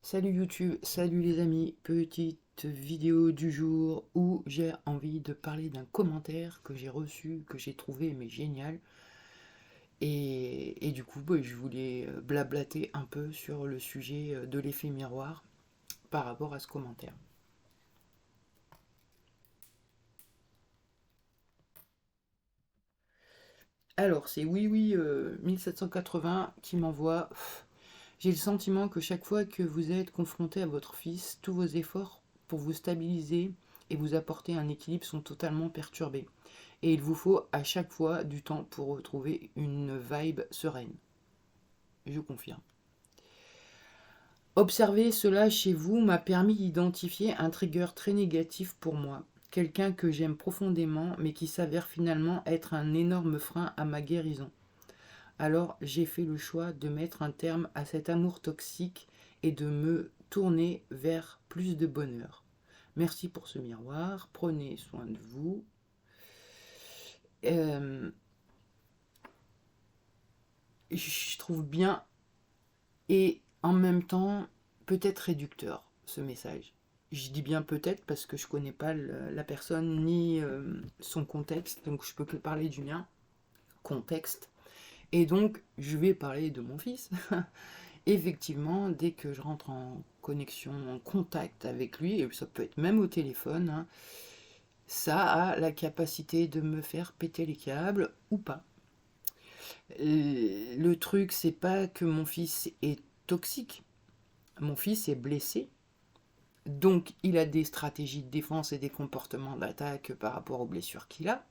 Salut YouTube, salut les amis, petite vidéo du jour où j'ai envie de parler d'un commentaire que j'ai reçu, que j'ai trouvé mais génial. Et du coup, je voulais blablater un peu sur le sujet de l'effet miroir par rapport à ce commentaire. Alors, c'est oui oui 1780 qui m'envoie. J'ai le sentiment que chaque fois que vous êtes confronté à votre fils, tous vos efforts pour vous stabiliser et vous apporter un équilibre sont totalement perturbés. Et il vous faut à chaque fois du temps pour retrouver une vibe sereine. Je confirme. Observer cela chez vous m'a permis d'identifier un trigger très négatif pour moi. Quelqu'un que j'aime profondément mais qui s'avère finalement être un énorme frein à ma guérison. Alors j'ai fait le choix de mettre un terme à cet amour toxique et de me tourner vers plus de bonheur. Merci pour ce miroir, prenez soin de vous. Euh, je trouve bien et en même temps peut-être réducteur ce message. Je dis bien peut-être parce que je connais pas la personne ni son contexte, donc je peux que parler du mien, contexte. Et donc je vais parler de mon fils. Effectivement, dès que je rentre en connexion, en contact avec lui, et ça peut être même au téléphone, hein, ça a la capacité de me faire péter les câbles ou pas. Le truc, c'est pas que mon fils est toxique, mon fils est blessé, donc il a des stratégies de défense et des comportements d'attaque par rapport aux blessures qu'il a.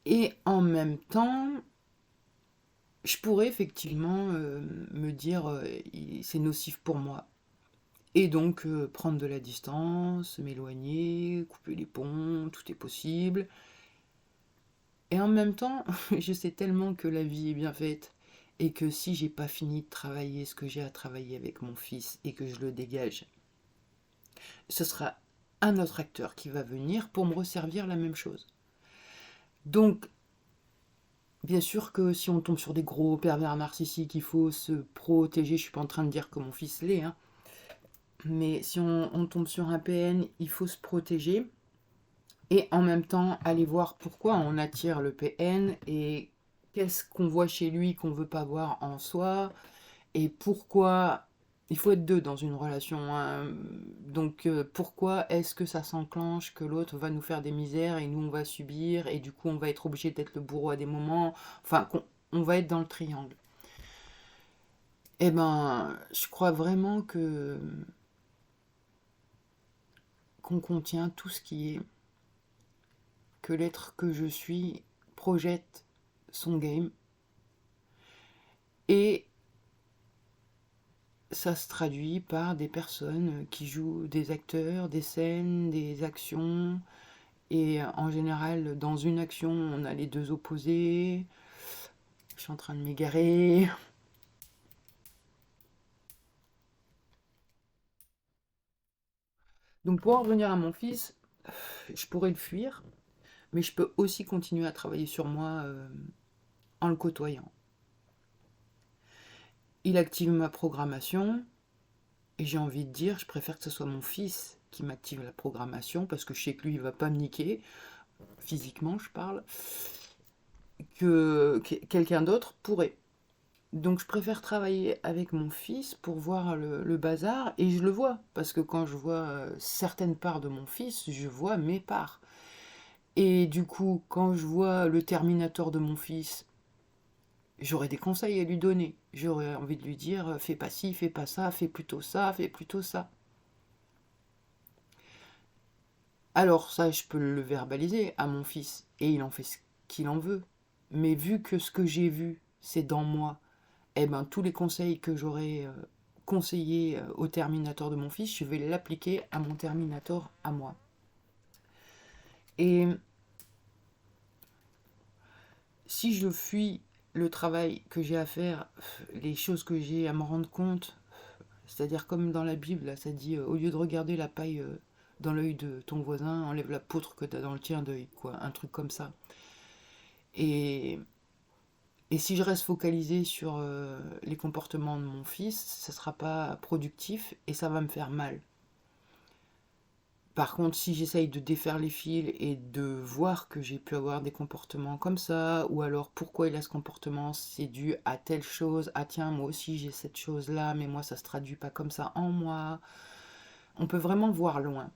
Et en même temps, je pourrais effectivement me dire c'est nocif pour moi. Et donc prendre de la distance, m'éloigner, couper les ponts, tout est possible. Et en même temps, je sais tellement que la vie est bien faite et que si j'ai pas fini de travailler ce que j'ai à travailler avec mon fils et que je le dégage, ce sera un autre acteur qui va venir pour me resservir la même chose. Donc, bien sûr que si on tombe sur des gros pervers narcissiques, il faut se protéger. Je suis pas en train de dire que mon fils l'est, hein. Mais si on tombe sur un PN, il faut se protéger. Et en même temps, aller voir pourquoi on attire le PN et qu'est-ce qu'on voit chez lui qu'on ne veut pas voir en soi et pourquoi il faut être deux dans une relation, hein. Donc pourquoi est-ce que ça s'enclenche que l'autre va nous faire des misères et nous on va subir et du coup on va être obligé d'être le bourreau à des moments, enfin on va être dans le triangle. Eh ben, je crois vraiment que qu'on contient tout ce qui est que l'être que je suis projette son game et ça se traduit par des personnes qui jouent des acteurs, des scènes, des actions. Et en général, dans une action, on a les deux opposés. Je suis en train de m'égarer. Donc pour en revenir à mon fils, je pourrais le fuir, mais je peux aussi continuer à travailler sur moi en le côtoyant. Il active ma programmation, et j'ai envie de dire, je préfère que ce soit mon fils qui m'active la programmation, parce que je sais que lui, il va pas me niquer, physiquement je parle, que quelqu'un d'autre pourrait. Donc je préfère travailler avec mon fils pour voir le bazar, et je le vois, parce que quand je vois certaines parts de mon fils, je vois mes parts. Et du coup, quand je vois le Terminator de mon fils, j'aurais des conseils à lui donner. J'aurais envie de lui dire, fais pas ci, fais pas ça, fais plutôt ça, fais plutôt ça. Alors ça, je peux le verbaliser à mon fils, et il en fait ce qu'il en veut. Mais vu que ce que j'ai vu, c'est dans moi, eh ben, tous les conseils que j'aurais conseillés au Terminator de mon fils, je vais l'appliquer à mon Terminator à moi. Et si je fuis le travail que j'ai à faire, les choses que j'ai à me rendre compte, c'est-à-dire comme dans la Bible, là, ça dit au lieu de regarder la paille dans l'œil de ton voisin, enlève la poutre que tu as dans le tien d'œil, quoi, un truc comme ça. Et Et si je reste focalisée sur les comportements de mon fils, ça ne sera pas productif et ça va me faire mal. Par contre, si j'essaye de défaire les fils et de voir que j'ai pu avoir des comportements comme ça, ou alors pourquoi il a ce comportement, c'est dû à telle chose, ah tiens, moi aussi j'ai cette chose-là, mais moi ça se traduit pas comme ça en moi, on peut vraiment voir loin.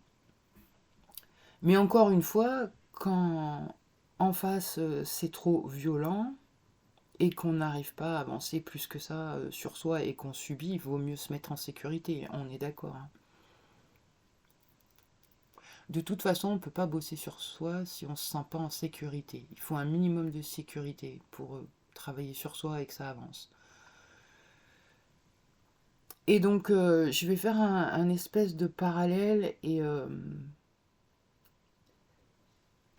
Mais encore une fois, quand en face c'est trop violent et qu'on n'arrive pas à avancer plus que ça sur soi et qu'on subit, il vaut mieux se mettre en sécurité, on est d'accord, hein. De toute façon, on ne peut pas bosser sur soi si on ne se sent pas en sécurité. Il faut un minimum de sécurité pour travailler sur soi et que ça avance. Et donc, je vais faire un espèce de parallèle et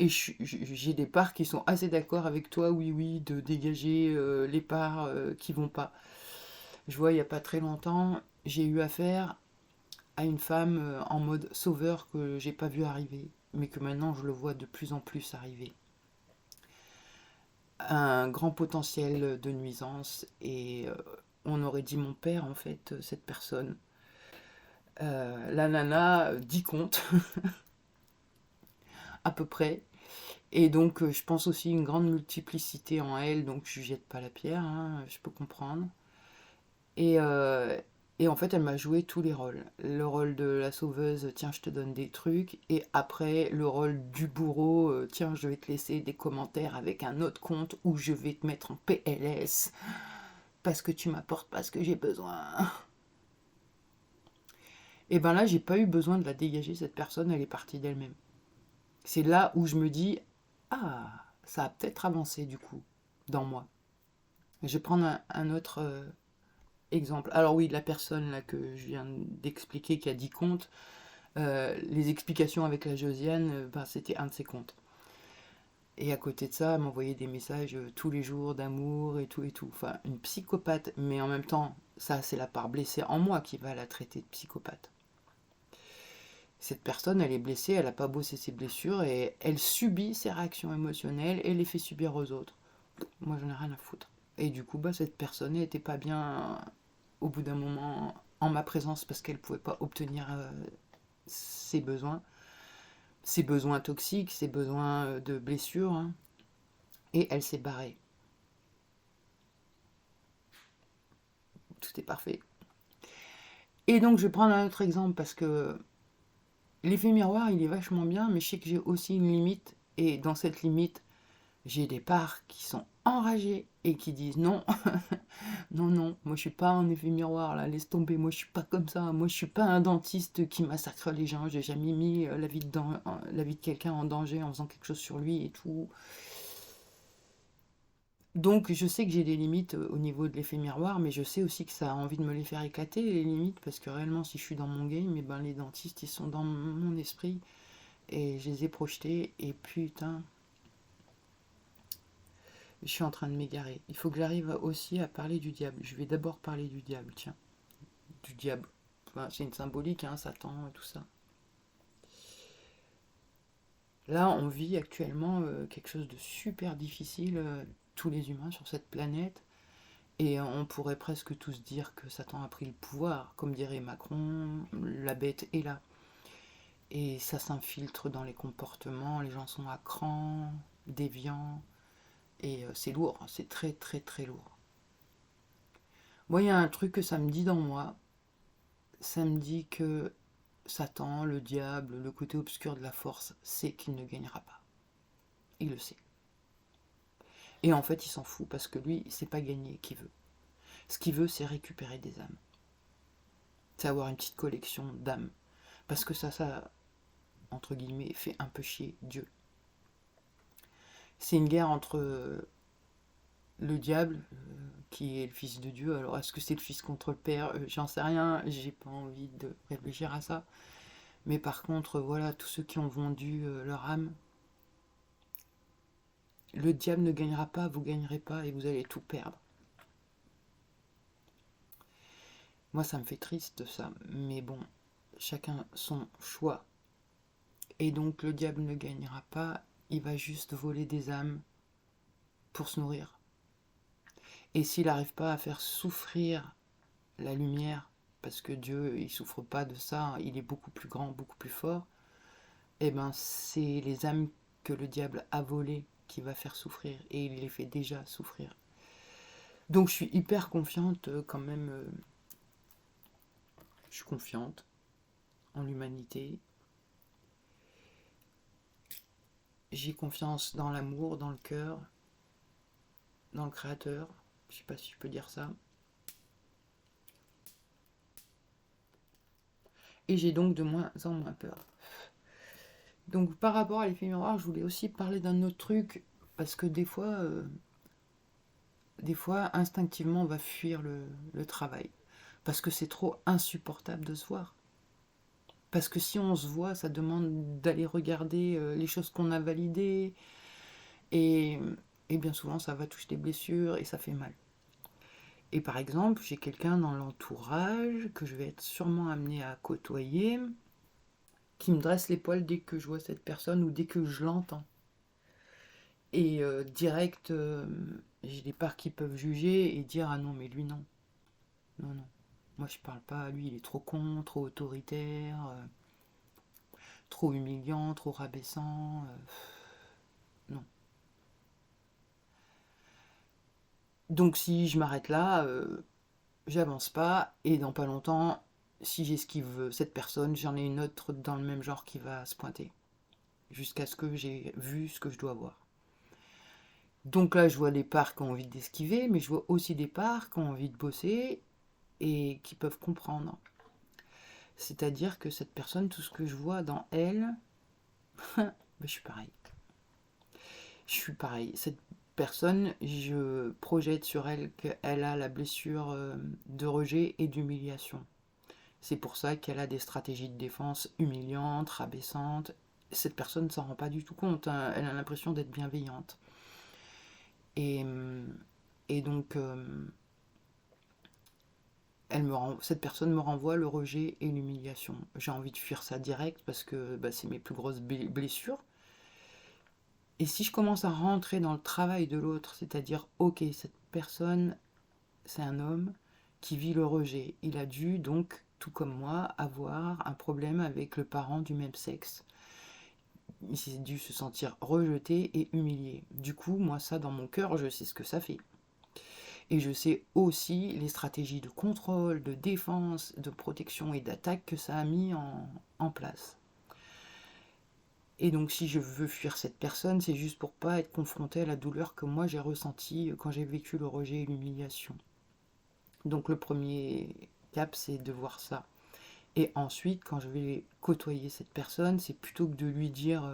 j'ai des parts qui sont assez d'accord avec toi, oui, oui, de dégager les parts qui vont pas. Je vois, il n'y a pas très longtemps, j'ai eu affaire à une femme en mode sauveur que j'ai pas vu arriver, mais que maintenant je le vois de plus en plus arriver. Un grand potentiel de nuisance et on aurait dit mon père en fait, cette personne. La nana, 10 comptes à peu près. Et donc je pense aussi une grande multiplicité en elle, donc je jette pas la pierre, hein, je peux comprendre. Et, euh, et en fait, elle m'a joué tous les rôles. Le rôle de la sauveuse, tiens, je te donne des trucs. Et après, le rôle du bourreau, tiens, je vais te laisser des commentaires avec un autre compte où je vais te mettre en PLS parce que tu m'apportes pas ce que j'ai besoin. Et ben là, j'ai pas eu besoin de la dégager, cette personne, elle est partie d'elle-même. C'est là où je me dis, ah, ça a peut-être avancé du coup, dans moi. Je vais prendre un autre exemple. Alors oui, la personne là que je viens d'expliquer qui a 10 comptes, les explications avec la Josiane, ben, c'était un de ses comptes. Et à côté de ça, elle m'envoyait des messages tous les jours d'amour et tout et tout. Enfin, une psychopathe, mais en même temps, ça c'est la part blessée en moi qui va la traiter de psychopathe. Cette personne, elle est blessée, elle n'a pas bossé ses blessures et elle subit ses réactions émotionnelles et les fait subir aux autres. Moi, j'en ai rien à foutre. Et du coup, bah, cette personne n'était pas bien au bout d'un moment en ma présence parce qu'elle ne pouvait pas obtenir ses besoins toxiques, ses besoins de blessures, hein, et elle s'est barrée. Tout est parfait. Et donc, je vais prendre un autre exemple parce que l'effet miroir, il est vachement bien, mais je sais que j'ai aussi une limite. Et dans cette limite, j'ai des parts qui sont enragées et qui disent non, non, non, moi je suis pas un effet miroir là, laisse tomber, moi je suis pas comme ça, moi je suis pas un dentiste qui massacre les gens, j'ai jamais mis la vie de quelqu'un en danger en faisant quelque chose sur lui et tout. Donc je sais que j'ai des limites au niveau de l'effet miroir, mais je sais aussi que ça a envie de me les faire éclater, les limites, parce que réellement si je suis dans mon game, et ben, les dentistes ils sont dans mon esprit et je les ai projetés et putain, je suis en train de m'égarer. Il faut que j'arrive aussi à parler du diable. Je vais d'abord parler du diable, tiens. Du diable. Enfin, c'est une symbolique, hein, Satan et tout ça. Là, on vit actuellement quelque chose de super difficile, tous les humains sur cette planète. Et on pourrait presque tous dire que Satan a pris le pouvoir. Comme dirait Macron, la bête est là. Et ça s'infiltre dans les comportements, les gens sont à cran, déviants. Et c'est lourd, c'est très très très lourd. Moi, il y a un truc que ça me dit dans moi. Ça me dit que Satan, le diable, le côté obscur de la force, sait qu'il ne gagnera pas. Il le sait. Et en fait, il s'en fout parce que lui, c'est pas gagner qu'il veut. Ce qu'il veut, c'est récupérer des âmes. C'est avoir une petite collection d'âmes. Parce que ça, entre guillemets, fait un peu chier Dieu. C'est une guerre entre le diable, qui est le fils de Dieu. Alors, est-ce que c'est le fils contre le père? J'en sais rien, j'ai pas envie de réfléchir à ça. Mais par contre, voilà, tous ceux qui ont vendu leur âme, le diable ne gagnera pas, vous gagnerez pas et vous allez tout perdre. Moi, ça me fait triste ça, mais bon, chacun son choix. Et donc, le diable ne gagnera pas, il va juste voler des âmes pour se nourrir. Et s'il n'arrive pas à faire souffrir la lumière, parce que Dieu, il souffre pas de ça, il est beaucoup plus grand, beaucoup plus fort, eh ben c'est les âmes que le diable a volées qui va faire souffrir, et il les fait déjà souffrir. Donc je suis hyper confiante quand même, je suis confiante en l'humanité, j'ai confiance dans l'amour, dans le cœur, dans le Créateur, je sais pas si je peux dire ça, et j'ai donc de moins en moins peur. Donc par rapport à l'effet miroir, je voulais aussi parler d'un autre truc, parce que des fois instinctivement, on va fuir le travail, parce que c'est trop insupportable de se voir. Parce que si on se voit, ça demande d'aller regarder les choses qu'on a validées, et, et bien souvent, ça va toucher des blessures, et ça fait mal. Et par exemple, j'ai quelqu'un dans l'entourage que je vais être sûrement amenée à côtoyer, qui me dresse les poils dès que je vois cette personne ou dès que je l'entends. Et direct, j'ai des parts qui peuvent juger et dire ah non, mais lui non. Non, non. Moi je parle pas, lui il est trop con, trop autoritaire, trop humiliant, trop rabaissant. Non. Donc si je m'arrête là, j'avance pas et dans pas longtemps, si j'esquive cette personne, j'en ai une autre dans le même genre qui va se pointer. Jusqu'à ce que j'ai vu ce que je dois voir. Donc là, je vois des parts qui ont envie d'esquiver, mais je vois aussi des parts qui ont envie de bosser et qui peuvent comprendre. C'est-à-dire que cette personne, tout ce que je vois dans elle, ben, je suis pareil. Je suis pareil. Cette personne, je projette sur elle qu'elle a la blessure de rejet et d'humiliation. C'est pour ça qu'elle a des stratégies de défense humiliantes, rabaissantes. Cette personne ne s'en rend pas du tout compte, hein. Elle a l'impression d'être bienveillante. Et, et donc, cette personne me renvoie le rejet et l'humiliation. J'ai envie de fuir ça direct parce que bah, c'est mes plus grosses blessures. Et si je commence à rentrer dans le travail de l'autre, c'est-à-dire, ok, cette personne, c'est un homme qui vit le rejet. Il a dû donc, tout comme moi, avoir un problème avec le parent du même sexe. Il s'est dû se sentir rejeté et humilié. Du coup, moi, ça, dans mon cœur, je sais ce que ça fait. Et je sais aussi les stratégies de contrôle, de défense, de protection et d'attaque que ça a mis en place. Et donc si je veux fuir cette personne, c'est juste pour pas être confronté à la douleur que moi j'ai ressentie quand j'ai vécu le rejet et l'humiliation. Donc le premier cap, c'est de voir ça. Et ensuite, quand je vais côtoyer cette personne, c'est plutôt que de lui dire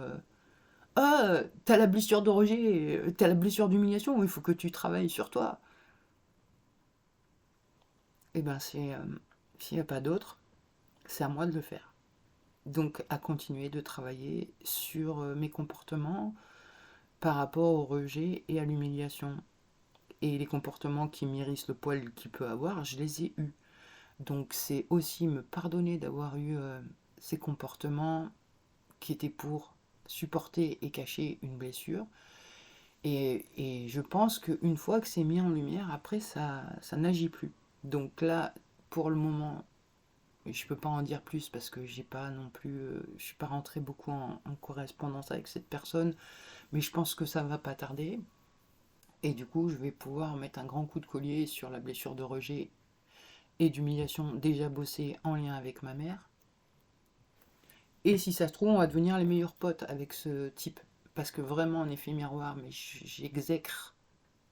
ah, t'as la blessure de rejet, t'as la blessure d'humiliation, il faut que tu travailles sur toi. Et ben c'est s'il n'y a pas d'autre, c'est à moi de le faire. Donc à continuer de travailler sur mes comportements par rapport au rejet et à l'humiliation. Et les comportements qui m'hérissent le poil qu'il peut avoir, je les ai eus. Donc c'est aussi me pardonner d'avoir eu ces comportements qui étaient pour supporter et cacher une blessure. Et je pense qu'une fois que c'est mis en lumière, après ça n'agit plus. Donc là, pour le moment, je peux pas en dire plus parce que j'ai pas non plus, je suis pas rentrée beaucoup en correspondance avec cette personne, mais je pense que ça va pas tarder. Et du coup, je vais pouvoir mettre un grand coup de collier sur la blessure de rejet et d'humiliation déjà bossée en lien avec ma mère. Et si ça se trouve, on va devenir les meilleurs potes avec ce type. Parce que vraiment, en effet miroir, mais j'exècre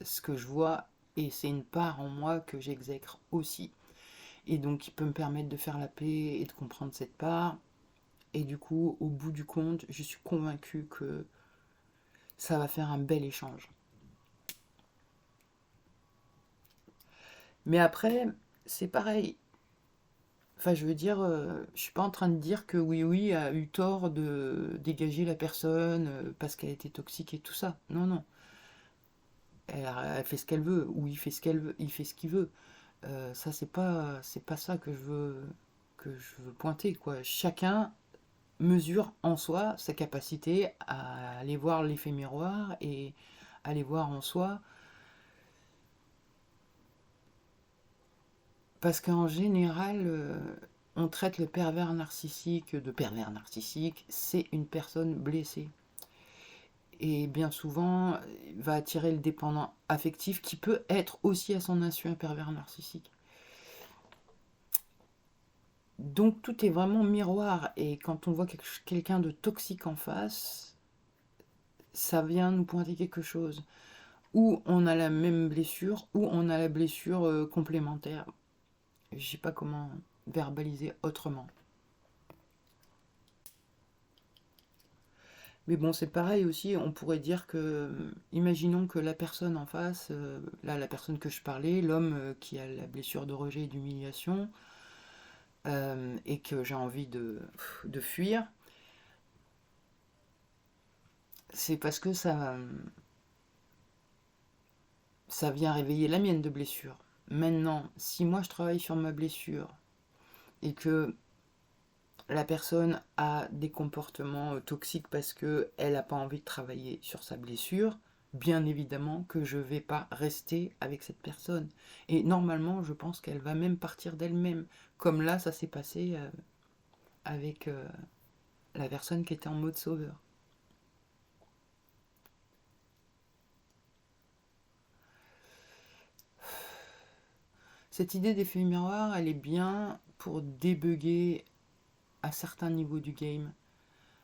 ce que je vois et c'est une part en moi que j'exècre aussi. Et donc, il peut me permettre de faire la paix et de comprendre cette part. Et du coup, au bout du compte, je suis convaincue que ça va faire un bel échange. Mais après, c'est pareil. Enfin, je veux dire, je suis pas en train de dire que oui, oui, a eu tort de dégager la personne parce qu'elle était toxique et tout ça. Non, non. Elle fait ce qu'elle veut, ou il fait ce qu'elle veut, il fait ce qu'il veut. Ça, c'est pas ça que je veux pointer, quoi. Chacun mesure en soi sa capacité à aller voir l'effet miroir et aller voir en soi Parce qu'en général, on traite le pervers narcissique de pervers narcissique, c'est une personne blessée. Et bien souvent, il va attirer le dépendant affectif qui peut être aussi à son insu un pervers narcissique. Donc tout est vraiment miroir. Et quand on voit quelqu'un de toxique en face, ça vient nous pointer quelque chose. Ou on a la même blessure, ou on a la blessure complémentaire. Je ne sais pas comment verbaliser autrement. Mais bon, c'est pareil aussi, on pourrait dire que, imaginons que la personne en face, là, la personne que je parlais, l'homme qui a la blessure de rejet et d'humiliation, et que j'ai envie de fuir, c'est parce que ça vient réveiller la mienne de blessure. Maintenant, si moi je travaille sur ma blessure et que la personne a des comportements toxiques parce qu'elle n'a pas envie de travailler sur sa blessure, bien évidemment que je ne vais pas rester avec cette personne. Et normalement, je pense qu'elle va même partir d'elle-même. Comme là, ça s'est passé avec la personne qui était en mode sauveur. Cette idée d'effet miroir, elle est bien pour débugger à certains niveaux du game.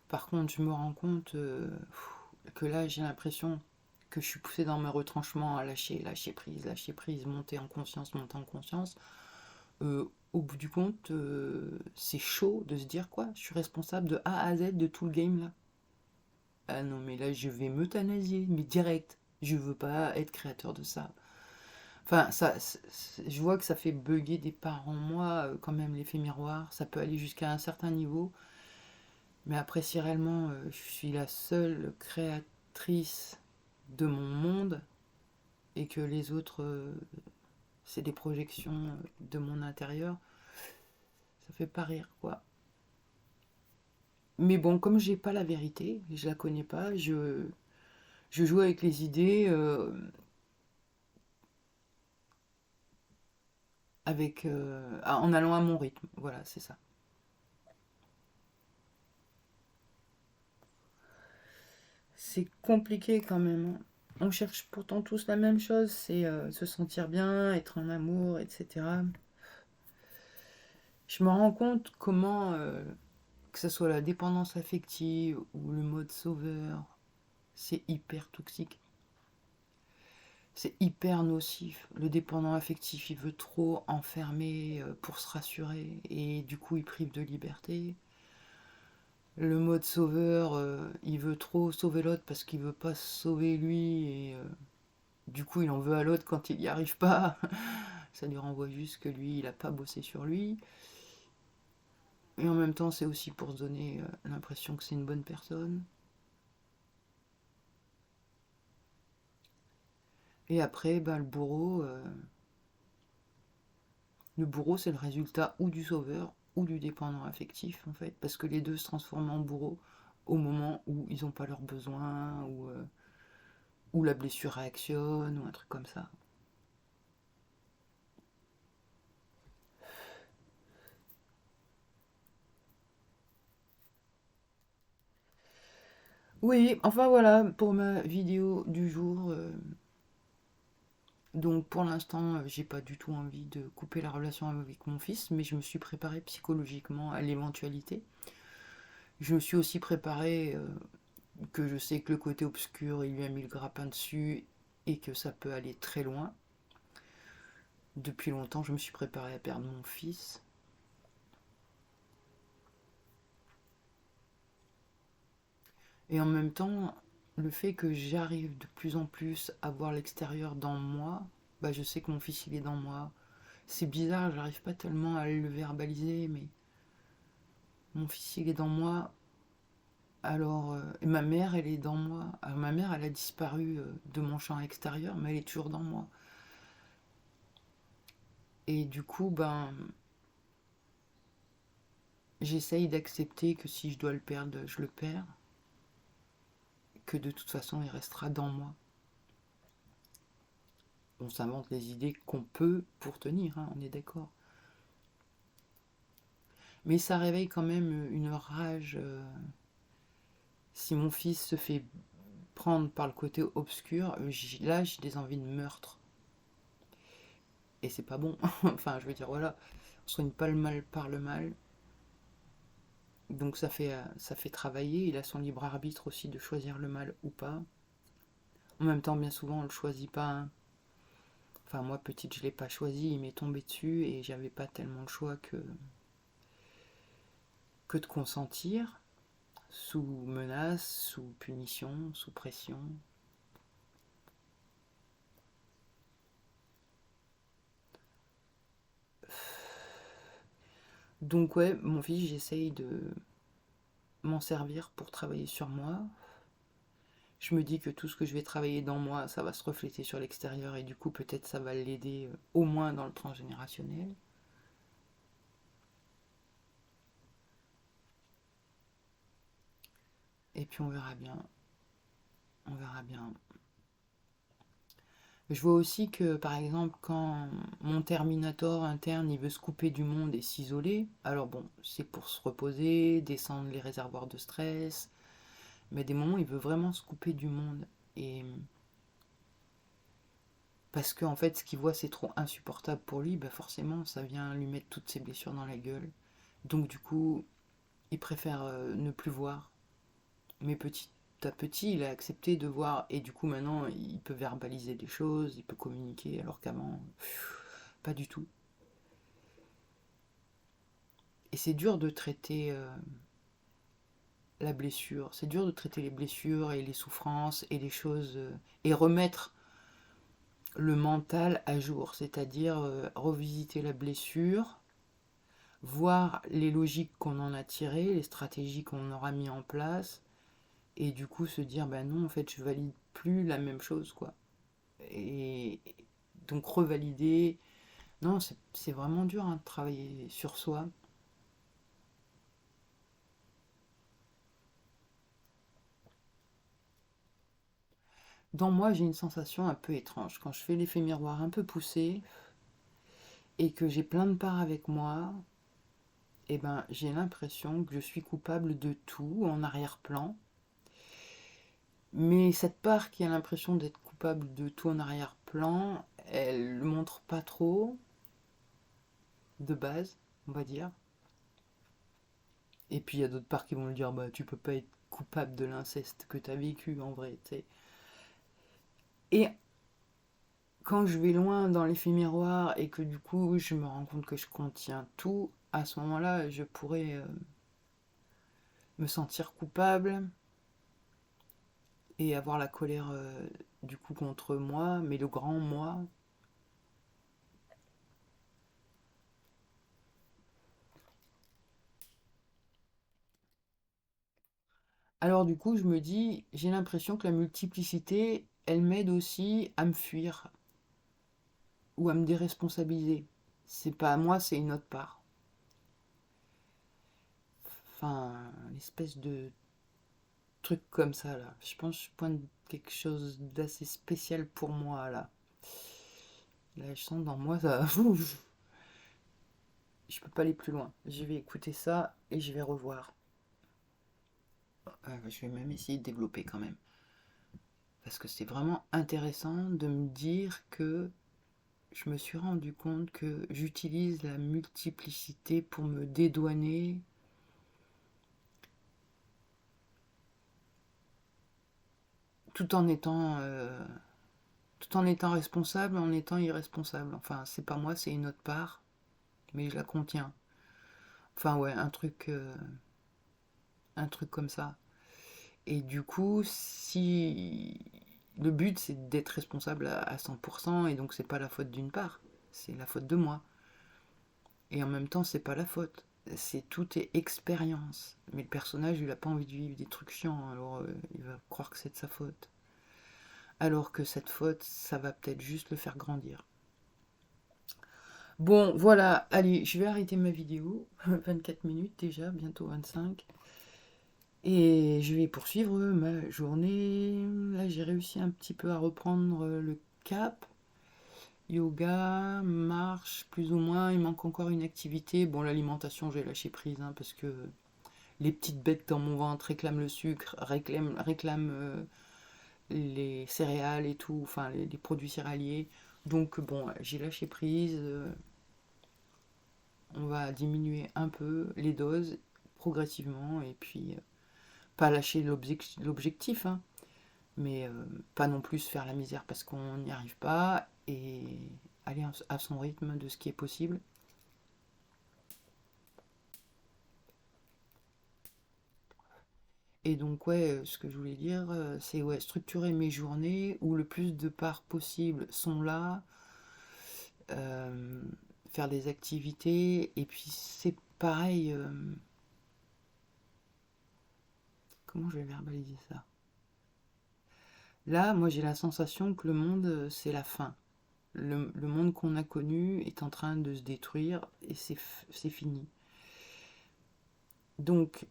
Par contre, je me rends compte que là, j'ai l'impression que je suis poussé dans mes retranchements à lâcher prise, monter en conscience, monter en conscience. Au bout du compte, c'est chaud de se dire quoi, je suis responsable de A à Z de tout le game là. Ah non, mais là, je vais m'euthanasier, mais direct. Je veux pas être créateur de ça. Enfin, je vois que ça fait bugger des parts en moi, quand même, l'effet miroir. Ça peut aller jusqu'à un certain niveau. Mais après, si réellement je suis la seule créatrice de mon monde et que les autres, c'est des projections de mon intérieur, ça fait pas rire, quoi. Mais bon, comme j'ai pas la vérité, je la connais pas, je joue avec les idées en allant à mon rythme. Voilà, c'est ça. C'est compliqué quand même, hein. On cherche pourtant tous la même chose, c'est se sentir bien, être en amour, etc. Je me rends compte comment, que ce soit la dépendance affective ou le mode sauveur, c'est hyper toxique. C'est hyper nocif. Le dépendant affectif, il veut trop enfermer pour se rassurer et du coup, il prive de liberté. Le mode sauveur, il veut trop sauver l'autre parce qu'il veut pas se sauver lui et du coup, il en veut à l'autre quand il n'y arrive pas. Ça lui renvoie juste que lui, il a pas bossé sur lui. Et en même temps, c'est aussi pour se donner l'impression que c'est une bonne personne. Et après, ben, le bourreau, c'est le résultat ou du sauveur ou du dépendant affectif, en fait. Parce que les deux se transforment en bourreau au moment où ils n'ont pas leurs besoins, ou la blessure réactionne, ou un truc comme ça. Oui, enfin voilà pour ma vidéo du jour. Donc pour l'instant, j'ai pas du tout envie de couper la relation avec mon fils, mais je me suis préparée psychologiquement à l'éventualité. Je me suis aussi préparée que je sais que le côté obscur, il lui a mis le grappin dessus et que ça peut aller très loin. Depuis longtemps, je me suis préparée à perdre mon fils. Et en même temps, le fait que j'arrive de plus en plus à voir l'extérieur dans moi, bah je sais que mon fils il est dans moi. C'est bizarre, j'arrive pas tellement à le verbaliser, mais mon fils il est dans moi. Alors, et ma mère elle est dans moi. Alors, ma mère elle a disparu de mon champ extérieur, mais elle est toujours dans moi. Et du coup, ben, j'essaye d'accepter que si je dois le perdre, je le perds. Que de toute façon il restera dans moi. On s'invente les idées qu'on peut pour tenir, hein, on est d'accord. Mais ça réveille quand même une rage. Si mon fils se fait prendre par le côté obscur, là j'ai des envies de meurtre. Et c'est pas bon. Enfin, je veux dire, voilà, on soigne pas le mal par le mal. Donc ça fait travailler. Il a son libre arbitre aussi de choisir le mal ou pas. En même temps, bien souvent, on le choisit pas, hein. Enfin, moi, petite, je l'ai pas choisi. Il m'est tombé dessus et j'avais pas tellement le choix que de consentir. Sous menace, sous punition, sous pression. Donc ouais, mon fils, j'essaye de m'en servir pour travailler sur moi. Je me dis que tout ce que je vais travailler dans moi, ça va se refléter sur l'extérieur et du coup peut-être ça va l'aider au moins dans le transgénérationnel. Et puis on verra bien. On verra bien. Je vois aussi que par exemple quand mon Terminator interne il veut se couper du monde et s'isoler, alors bon, c'est pour se reposer, descendre les réservoirs de stress, mais des moments il veut vraiment se couper du monde. Et parce qu'en fait, ce qu'il voit, c'est trop insupportable pour lui, bah forcément, ça vient lui mettre toutes ses blessures dans la gueule. Donc du coup, il préfère ne plus voir. Mais petit à petit, il a accepté de voir, et du coup, maintenant, il peut verbaliser des choses, il peut communiquer, alors qu'avant, pas du tout. Et c'est dur de traiter la blessure, c'est dur de traiter les blessures et les souffrances et les choses, et remettre le mental à jour, c'est-à-dire revisiter la blessure, voir les logiques qu'on en a tirées, les stratégies qu'on aura mis en place, et du coup se dire, bah non, en fait, je valide plus la même chose, quoi. Et donc revalider, non, c'est vraiment dur hein, de travailler sur soi. Dans moi, j'ai une sensation un peu étrange. Quand je fais l'effet miroir un peu poussé, et que j'ai plein de parts avec moi, et ben j'ai l'impression que je suis coupable de tout en arrière-plan. Mais cette part qui a l'impression d'être coupable de tout en arrière-plan, elle le montre pas trop, de base, on va dire. Et puis il y a d'autres parts qui vont le dire, bah tu peux pas être coupable de l'inceste que t'as vécu en vrai, tu sais. Et quand je vais loin dans l'effet miroir et que du coup je me rends compte que je contiens tout, à ce moment-là, je pourrais me sentir coupable et avoir la colère du coup contre moi, mais le grand moi. Alors du coup, je me dis, j'ai l'impression que la multiplicité, elle m'aide aussi à me fuir ou à me déresponsabiliser. C'est pas à moi, c'est une autre part. Enfin, l'espèce de truc comme ça là. Je pense que je pointe quelque chose d'assez spécial pour moi là. Là, je sens dans moi ça. Je peux pas aller plus loin. Je vais écouter ça et je vais revoir. Je vais même essayer de développer quand même. Parce que c'est vraiment intéressant de me dire que je me suis rendu compte que j'utilise la multiplicité pour me dédouaner tout en étant tout en étant responsable, en étant irresponsable. Enfin, c'est pas moi, c'est une autre part, mais je la contiens. Enfin ouais, un truc comme ça. Et du coup, si le but c'est d'être responsable à 100% et donc c'est pas la faute d'une part, c'est la faute de moi. Et en même temps, c'est pas la faute. C'est tout est expérience. Mais le personnage, il a pas envie de vivre des trucs chiants, alors il va croire que c'est de sa faute. Alors que cette faute, ça va peut-être juste le faire grandir. Bon, voilà, allez, je vais arrêter ma vidéo. 24 minutes déjà, bientôt 25. Et je vais poursuivre ma journée. Là, j'ai réussi un petit peu à reprendre le cap. Yoga, marche, plus ou moins. Il manque encore une activité. Bon, l'alimentation, j'ai lâché prise, hein, parce que les petites bêtes dans mon ventre réclament le sucre, réclament les céréales et tout, enfin les produits céréaliers. Donc bon, j'ai lâché prise. On va diminuer un peu les doses progressivement et puis pas lâcher l'objectif, hein, mais pas non plus faire la misère parce qu'on n'y arrive pas et aller à son rythme de ce qui est possible. Et donc ouais, ce que je voulais dire, c'est ouais, structurer mes journées où le plus de parts possibles sont là, euh, faire des activités, et puis c'est pareil, comment je vais verbaliser ça? Là, moi j'ai la sensation que le monde, c'est la fin. Le monde qu'on a connu est en train de se détruire et c'est fini. Donc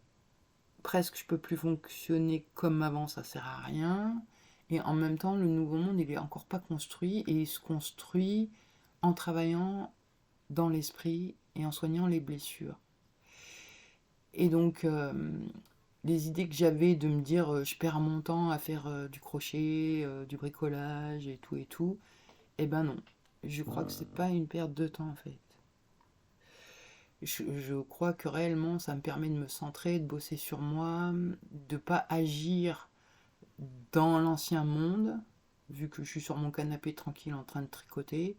presque je peux plus fonctionner comme avant, ça sert à rien. Et en même temps, le nouveau monde, il est encore pas construit et il se construit en travaillant dans l'esprit et en soignant les blessures. Et donc, les idées que j'avais de me dire je perds mon temps à faire du crochet, du bricolage et tout, eh ben non. Je crois que c'est pas une perte de temps en fait. Je crois que réellement ça me permet de me centrer, de bosser sur moi, de pas agir dans l'ancien monde, vu que je suis sur mon canapé tranquille en train de tricoter.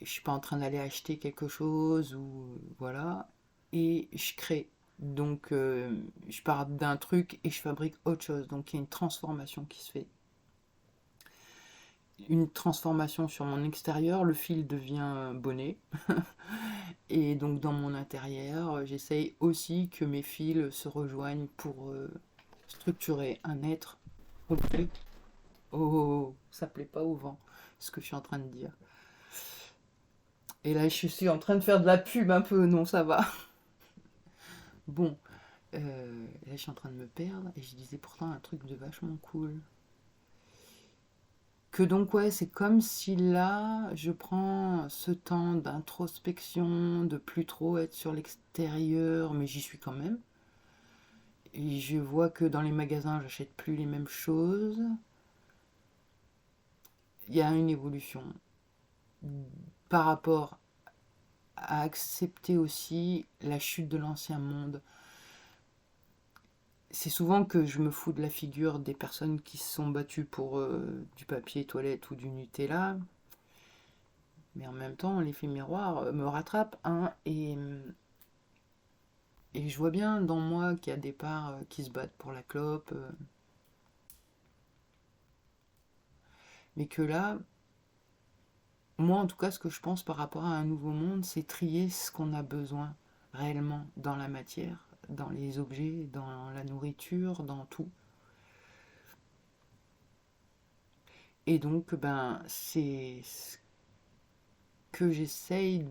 Et je suis pas en train d'aller acheter quelque chose ou voilà. Et je crée. Donc je pars d'un truc et je fabrique autre chose. Donc il y a une transformation qui se fait. Une transformation sur mon extérieur, le fil devient bonnet. Et donc dans mon intérieur, j'essaye aussi que mes fils se rejoignent pour structurer un être complet. Oh, ça plaît pas au vent, ce que je suis en train de dire. Et là, je suis en train de faire de la pub un peu, non, ça va. Bon, là, je suis en train de me perdre et je disais pourtant un truc de vachement cool. Que donc, ouais, c'est comme si là, je prends ce temps d'introspection, de plus trop être sur l'extérieur, mais j'y suis quand même. Et je vois que dans les magasins, j'achète plus les mêmes choses. Il y a une évolution par rapport à accepter aussi la chute de l'ancien monde. C'est souvent que je me fous de la figure des personnes qui se sont battues pour du papier toilette ou du Nutella, mais en même temps, l'effet miroir me rattrape, hein, et je vois bien dans moi qu'il y a des parts qui se battent pour la clope, mais que là, moi en tout cas, ce que je pense par rapport à un nouveau monde, c'est trier ce qu'on a besoin réellement dans la matière, dans les objets, dans la nourriture, dans tout. Et donc, ben, c'est ce que j'essaye,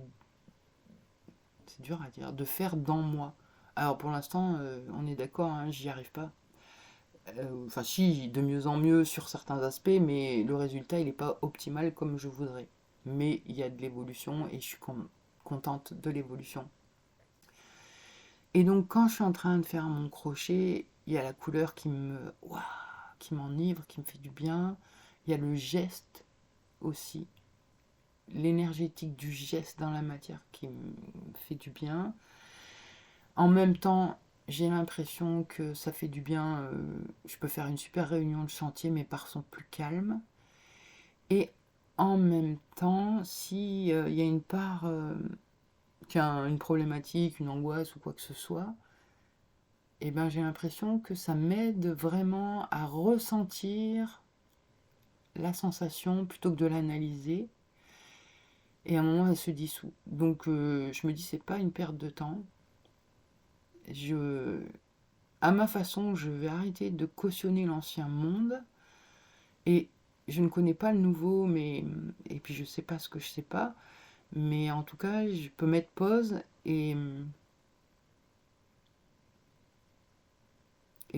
c'est dur à dire, de faire dans moi. Alors pour l'instant, on est d'accord, hein, j'y arrive pas. Enfin si, de mieux en mieux sur certains aspects, mais le résultat, il n'est pas optimal comme je voudrais. Mais il y a de l'évolution et je suis contente de l'évolution. Et donc quand je suis en train de faire mon crochet, il y a la couleur ouah, qui m'enivre, qui me fait du bien. Il y a le geste aussi, l'énergétique du geste dans la matière qui me fait du bien. En même temps, j'ai l'impression que ça fait du bien. Je peux faire une super réunion de chantier, mais par son plus calme. Et en même temps, si il y a une part qui a une problématique, une angoisse ou quoi que ce soit, et ben j'ai l'impression que ça m'aide vraiment à ressentir la sensation plutôt que de l'analyser. Et à un moment, elle se dissout. Donc je me dis c'est pas une perte de temps. Je, à ma façon, je vais arrêter de cautionner l'ancien monde et je ne connais pas le nouveau, mais et puis je sais pas ce que je sais pas, mais en tout cas, je peux mettre pause et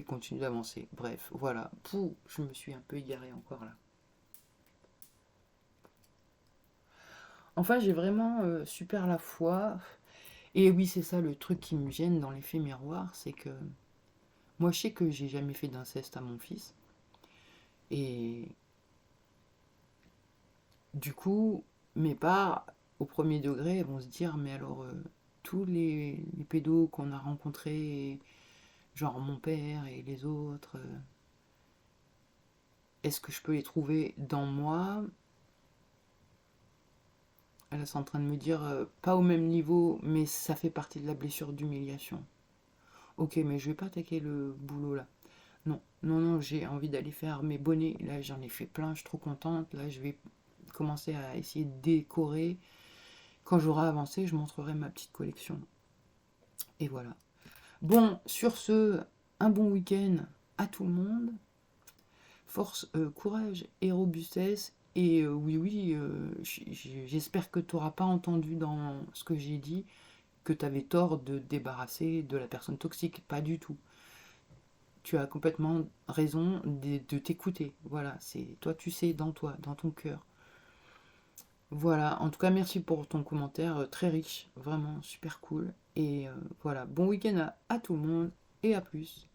continuer d'avancer. Bref, voilà. Pouh, je me suis un peu égarée encore là. Enfin, j'ai vraiment super la foi. Et oui, c'est ça le truc qui me gêne dans l'effet miroir, c'est que moi, je sais que j'ai jamais fait d'inceste à mon fils. Et du coup, mes parts, au premier degré, elles vont se dire, mais alors, tous les pédos qu'on a rencontrés, genre mon père et les autres, est-ce que je peux les trouver dans moi? Elle est en train de me dire, pas au même niveau, mais ça fait partie de la blessure d'humiliation. Ok, mais je vais pas attaquer le boulot là. Non, non, non, j'ai envie d'aller faire mes bonnets. Là, j'en ai fait plein, je suis trop contente. Là, je vais commencer à essayer de décorer. Quand j'aurai avancé, je montrerai ma petite collection. Et voilà. Bon, sur ce, un bon week-end à tout le monde. Force, courage et robustesse. Et oui, oui, j'espère que tu n'auras pas entendu dans ce que j'ai dit que tu avais tort de te débarrasser de la personne toxique. Pas du tout. Tu as complètement raison de t'écouter. Voilà, c'est toi, tu sais, dans toi, dans ton cœur. Voilà, en tout cas, merci pour ton commentaire très riche, vraiment super cool. Et voilà, bon week-end à tout le monde et à plus.